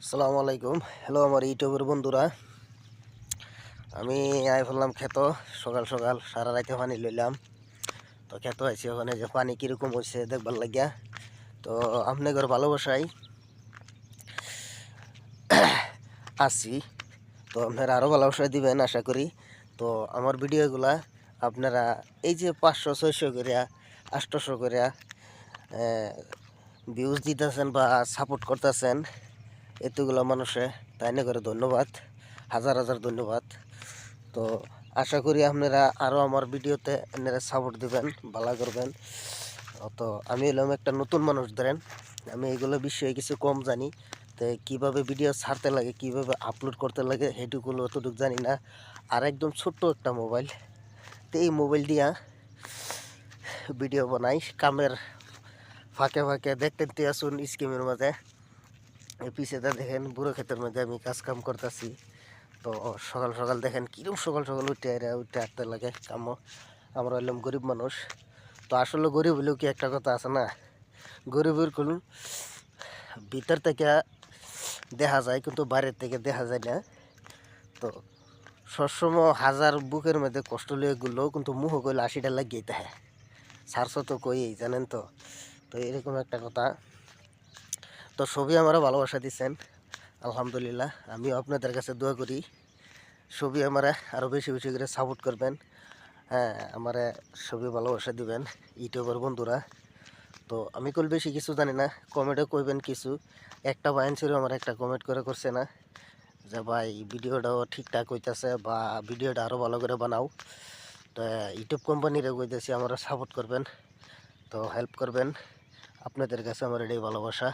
আসসালামু আলাইকুম। হ্যালো আমার ইউটিউবের বন্ধুরা। আমি আই ফেললাম ক্ষেত সকাল সকাল সারা রাতে পানি লইলাম। তো ক্ষেত আইছি ওখানে যে পানি কীরকম হয়েছে দেখবার লাগিয়া। তো আপনাদের ভালোবাসায় আসছি। তো আপনারা আরও ভালোবাসায় দিবেন আশা করি। তো আমার ভিডিওগুলা আপনারা এই যে 500-600 করিয়া 800 করিয়া ভিউজ দিতেছেন বা সাপোর্ট করতেছেন এতগুলো মানুষে, তাই না করে ধন্যবাদ, হাজার হাজার ধন্যবাদ। তো আশা করি আপনারা আরও আমার ভিডিওতে আপনারা সাপোর্ট দিবেন, ভালো করবেন। তো আমি হলাম একটা নতুন মানুষ, ধরেন আমি এইগুলো বিষয়ে কিছু কম জানি। তো কীভাবে ভিডিও ছাড়তে লাগে, কীভাবে আপলোড করতে লাগে সেইটুকু অতটুকু জানি না। আর একদম ছোট্ট একটা মোবাইল, তো এই মোবাইল দিয়া ভিডিও বানাই কামের ফাঁকে ফাঁকে। দেখতে আসুন স্কিমের মাঝে এই পিছেটা দেখেন, বুড়ো ক্ষেতের মধ্যে আমি কাজ কাম করতেছি। তো সকাল সকাল দেখেন কিরম সকাল সকাল উঠে হাঁটতে লাগে কামো। আমরা হইলাম গরিব মানুষ। তো আসলে গরিব হলেও কি একটা কথা আছে না, গরিবের কোন ভিতর থেকে দেখা যায় কিন্তু বাইরের থেকে দেখা যায় না। তো সবসময় হাজার বুকের মধ্যে কষ্ট লিয়ে গুলো কিন্তু মুখ কইলে 80টা লাগিয়ে দেয়, সারশো তো কই জানেন। তো তো এরকম একটা কথা। তো সবই আমরা ভালোবাসা দিচ্ছেন, আলহামদুলিল্লাহ। আমিও আপনাদের কাছে দোয়া করি সবই আমারা আরও বেশি বেশি করে সাপোর্ট করবেন। হ্যাঁ, আমারে সবই ভালোবাসা দিবেন ইউটিউবার বন্ধুরা। তো আমি কল বেশি কিছু জানি না, কমেন্টে কইবেন কিছু। একটা বাইন ছিল আমার একটা কমেন্ট করে করছে না যে ভাই ভিডিওটাও ঠিকঠাক হইতেছে বা ভিডিওটা আরও ভালো করে বানাও। তো ইউটিউব কোম্পানিরে কইতেছি আমরা সাপোর্ট করবেন, তো হেল্প করবেন। আপনাদের কাছে আমার এটাই ভালোবাসা,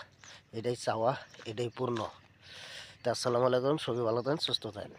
এটাই চাওয়া, এটাই পূর্ণ। তো আসসালামু আলাইকুম, সবই ভালো থাকেন, সুস্থ থাকেন।